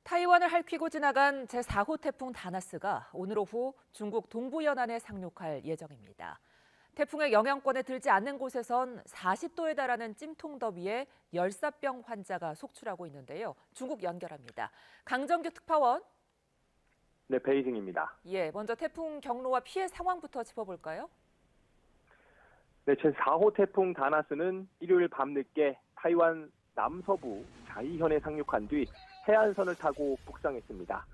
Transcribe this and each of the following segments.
타이완을 핥히고 지나간 제4호 태풍 다나스가 오늘 오후 중국 동부 연안에 상륙할 예정입니다. 태풍의 영향권에 들지 않는 곳에선 40도에 달하는 찜통 더위에 열사병 환자가 속출하고 있는데요. 중국 연결합니다. 강정규 특파원. 네, 베이징입니다. 먼저 태풍 경로와 피해 상황부터 짚어볼까요? 네, 제4호 태풍 다나스는 일요일 밤늦게 타이완 남서부 자이현에 상륙한 뒤 해안선을 타고 북상했습니다.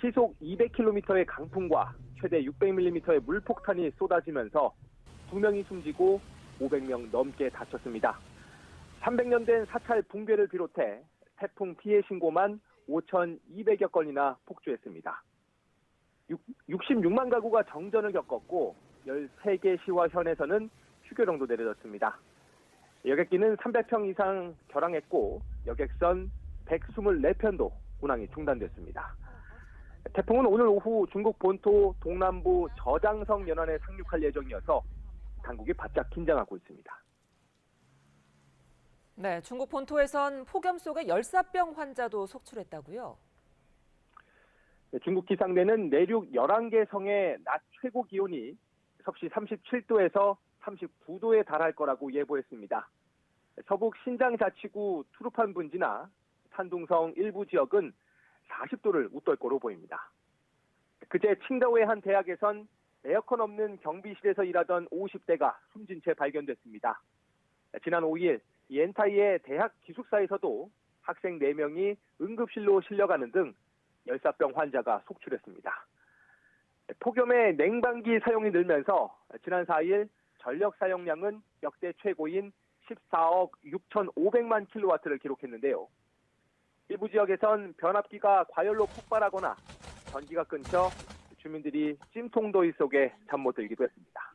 시속 200km의 강풍과 최대 600mm의 물폭탄이 쏟아지면서 2명이 숨지고 500명 넘게 다쳤습니다. 300년 된 사찰 붕괴를 비롯해 태풍 피해 신고만 5,200여 건이나 폭주했습니다. 66만 가구가 정전을 겪었고 13개 시와 현에서는 휴교령도 내려졌습니다. 여객기는 300평 이상 결항했고 여객선 124편도 운항이 중단됐습니다. 태풍은 오늘 오후 중국 본토 동남부 저장성 연안에 상륙할 예정이어서 당국이 바짝 긴장하고 있습니다. 네, 중국 본토에선 폭염 속에 열사병 환자도 속출했다고요? 네, 중국 기상대는 내륙 11개 성의 낮 최고 기온이 섭씨 37도에서 39도에 달할 거라고 예보했습니다. 서북 신장 자치구 투르판 분지나 산둥성 일부 지역은 40도를 웃돌 거로 보입니다. 그제 칭다오의 한 대학에선 에어컨 없는 경비실에서 일하던 50대가 숨진 채 발견됐습니다. 지난 5일 옌타이의 대학 기숙사에서도 학생 4명이 응급실로 실려가는 등 열사병 환자가 속출했습니다. 폭염에 냉방기 사용이 늘면서 지난 4일 전력 사용량은 역대 최고인 14억 6,500만 킬로와트를 기록했는데요. 일부 지역에선 변압기가 과열로 폭발하거나 전기가 끊겨 주민들이 찜통더위 속에 잠 못 들기도 했습니다.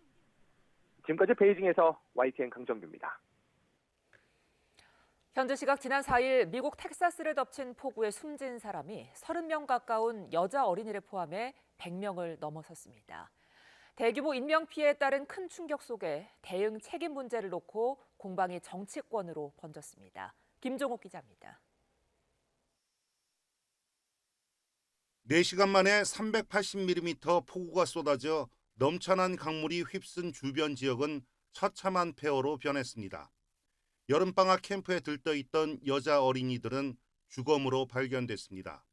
지금까지 베이징에서 YTN 강정규입니다. 현지 시각 지난 4일 미국 텍사스를 덮친 폭우에 숨진 사람이 30명 가까운 여자 어린이를 포함해 100명을 넘어섰습니다. 대규모 인명피해에 따른 큰 충격 속에 대응 책임 문제를 놓고 공방이 정치권으로 번졌습니다. 김종욱 기자입니다. 4시간 만에 380mm 폭우가 쏟아져 넘쳐난 강물이 휩쓴 주변 지역은 처참한 폐허로 변했습니다. 여름방학 캠프에 들떠있던 여자 어린이들은 주검으로 발견됐습니다.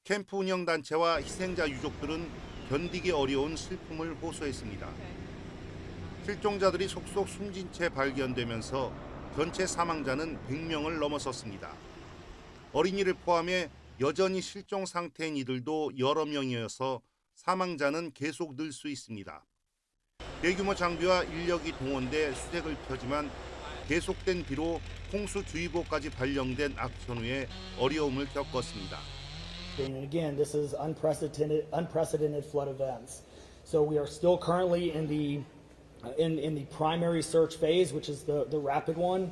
캠프 운영단체와 희생자 유족들은 견디기 어려운 슬픔을 호소했습니다. 실종자들이 속속 숨진 채 발견되면서 전체 사망자는 100명을 넘어섰습니다. 어린이를 포함해 여전히 실종 상태인 이들도 여러 명이어서 사망자는 계속 늘 수 있습니다. 대규모 장비와 인력이 동원돼 수색을 펴지만 계속된 비로 홍수주의보까지 발령된 악천후에 어려움을 겪었습니다. And again, this is unprecedented flood events. So we are still currently in the primary search phase, which is the rapid one.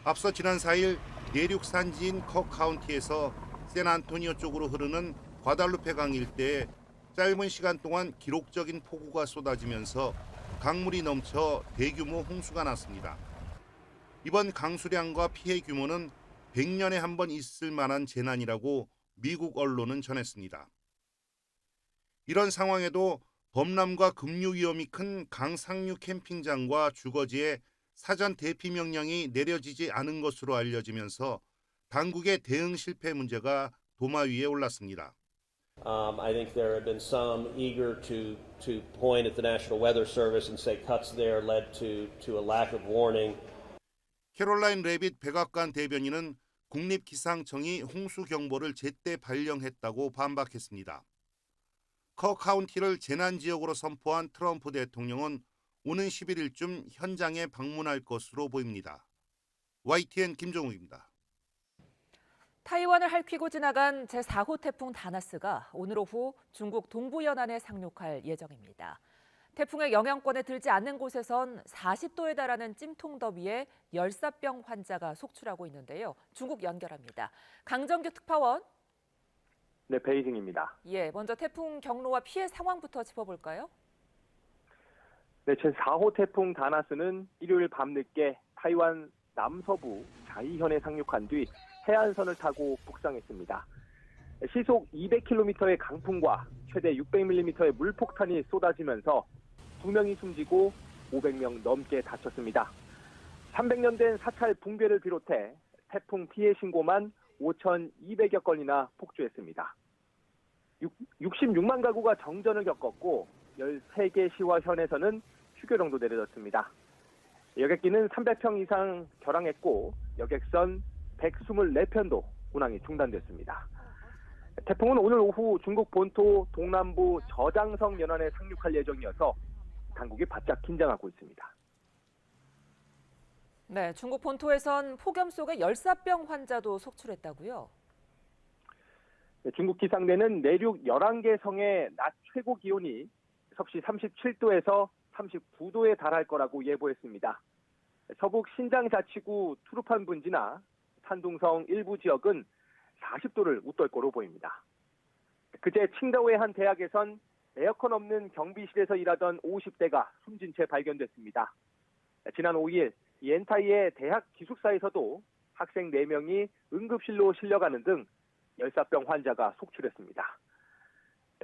앞서 지난 4일 내륙 산지인 컥 카운티에서 샌안토니오 쪽으로 흐르는 과달루페 강 일대에 짧은 시간 동안 기록적인 폭우가 쏟아지면서 강물이 넘쳐 대규모 홍수가 났습니다. 이번 강수량과 피해 규모는 100년에 한 번 있을 만한 재난이라고 미국 언론은 전했습니다. 이런 상황에도 범람과 급류 위험이 큰 강상류 캠핑장과 주거지에 사전 대피 명령이 내려지지 않은 것으로 알려지면서 당국의 대응 실패 문제가 도마 위에 올랐습니다. I think there have been some eager to point at the National Weather Service and say cuts there led to a lack of warning. 캐롤라인 레빗 백악관 대변인은 국립기상청이 홍수경보를 제때 발령했다고 반박했습니다. 커 카운티를 재난지역으로 선포한 트럼프 대통령은 오는 11일쯤 현장에 방문할 것으로 보입니다. YTN 김종욱입니다. 타이완을 핥히고 지나간 제4호 태풍 다나스가 오늘 오후 중국 동부 연안에 상륙할 예정입니다. 태풍의 영향권에 들지 않는 곳에선 40도에 달하는 찜통 더위에 열사병 환자가 속출하고 있는데요. 중국 연결합니다. 강정규 특파원. 네, 베이징입니다. 먼저 태풍 경로와 피해 상황부터 짚어볼까요? 네, 제4호 태풍 다나스는 일요일 밤늦게 타이완 남서부 자이현에 상륙한 뒤 해안선을 타고 북상했습니다. 시속 200km의 강풍과 최대 600mm의 물폭탄이 쏟아지면서 2명이 숨지고 500명 넘게 다쳤습니다. 300년 된 사찰 붕괴를 비롯해 태풍 피해 신고만 5,200여 건이나 폭주했습니다. 66만 가구가 정전을 겪었고 13개 시와 현에서는 휴교령도 내려졌습니다. 여객기는 300평 이상 결항했고 여객선 124편도 운항이 중단됐습니다. 태풍은 오늘 오후 중국 본토 동남부 저장성 연안에 상륙할 예정이어서 당국이 바짝 긴장하고 있습니다. 네, 중국 본토에선 폭염 속에 열사병 환자도 속출했다고요? 중국 기상대는 내륙 11개 성의 낮 최고 기온이 섭씨 37도에서 39도에 달할 거라고 예보했습니다. 서북 신장 자치구 투르판 분지나 산둥성 일부 지역은 40도를 웃돌 거로 보입니다. 그제 칭다오의 한 대학에선 에어컨 없는 경비실에서 일하던 50대가 숨진 채 발견됐습니다. 지난 5일 옌타이의 대학 기숙사에서도 학생 4명이 응급실로 실려가는 등 열사병 환자가 속출했습니다.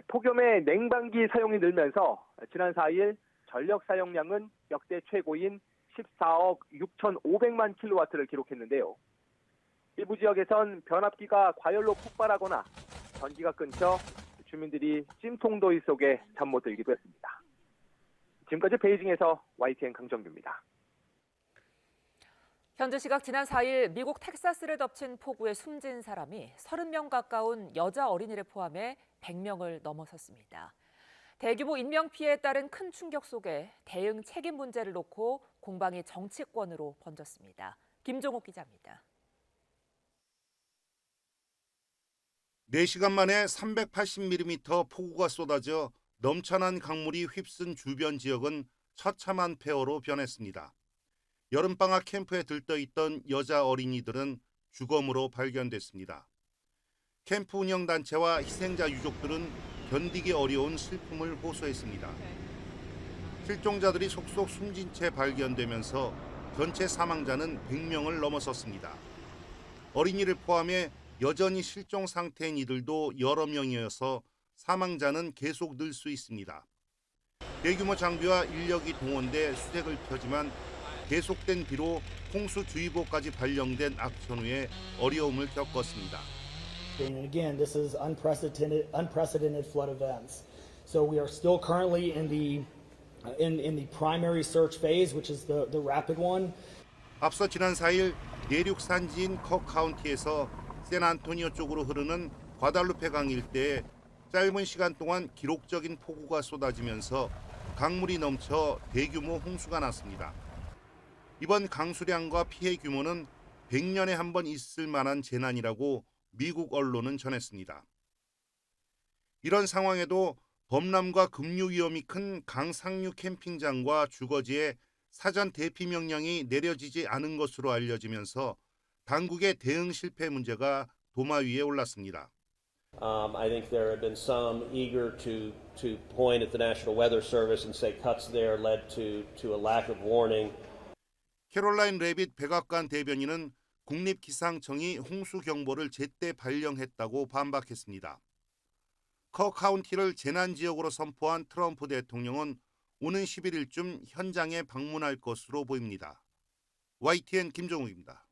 폭염에 냉방기 사용이 늘면서 지난 4일 전력 사용량은 역대 최고인 14억 6,500만 킬로와트를 기록했는데요. 일부 지역에선 변압기가 과열로 폭발하거나 전기가 끊겨 주민들이 찜통더위 속에 잠 못 들기도 했습니다. 지금까지 베이징에서 YTN 강정규입니다. 현지 시각 지난 4일 미국 텍사스를 덮친 폭우에 숨진 사람이 30명 가까운 여자 어린이를 포함해 100명을 넘어섰습니다. 대규모 인명피해에 따른 큰 충격 속에 대응 책임 문제를 놓고 공방이 정치권으로 번졌습니다. 김종욱 기자입니다. 4시간 만에 380mm 폭우가 쏟아져 넘쳐난 강물이 휩쓴 주변 지역은 처참한 폐허로 변했습니다. 여름방학 캠프에 들떠있던 여자 어린이들은 주검으로 발견됐습니다. 캠프 운영단체와 희생자 유족들은 견디기 어려운 슬픔을 호소했습니다. 실종자들이 속속 숨진 채 발견되면서 전체 사망자는 100명을 넘어섰습니다. 어린이를 포함해 여전히 실종 상태인 이들도 여러 명이어서 사망자는 계속 늘 수 있습니다. 대규모 장비와 인력이 동원돼 수색을 펴지만 계속된 비로 홍수주의보까지 발령된 악천후에 어려움을 겪었습니다. And again, this is unprecedented flood events. So we are still currently in the primary search phase, which is the rapid one. 앞서 지난 4일 내륙 산지인 콕 카운티에서 샌안토니오 쪽으로 흐르는 과달루페 강 일대에 짧은 시간 동안 기록적인 폭우가 쏟아지면서 강물이 넘쳐 대규모 홍수가 났습니다. 이번 강수량과 피해 규모는 100년에 한 번 있을 만한 재난이라고 미국 언론은 전했습니다. 이런 상황에도 범람과 급류 위험이 큰 강 상류 캠핑장과 주거지에 사전 대피 명령이 내려지지 않은 것으로 알려지면서 당국의 대응 실패 문제가 도마 위에 올랐습니다. I think there have been some eager to point at the National Weather Service and say cuts there led to a lack of warning. 캐롤라인 레빗 백악관 대변인은 국립기상청이 홍수경보를 제때 발령했다고 반박했습니다. 커 카운티를 재난지역으로 선포한 트럼프 대통령은 오는 11일쯤 현장에 방문할 것으로 보입니다. YTN 김종욱입니다.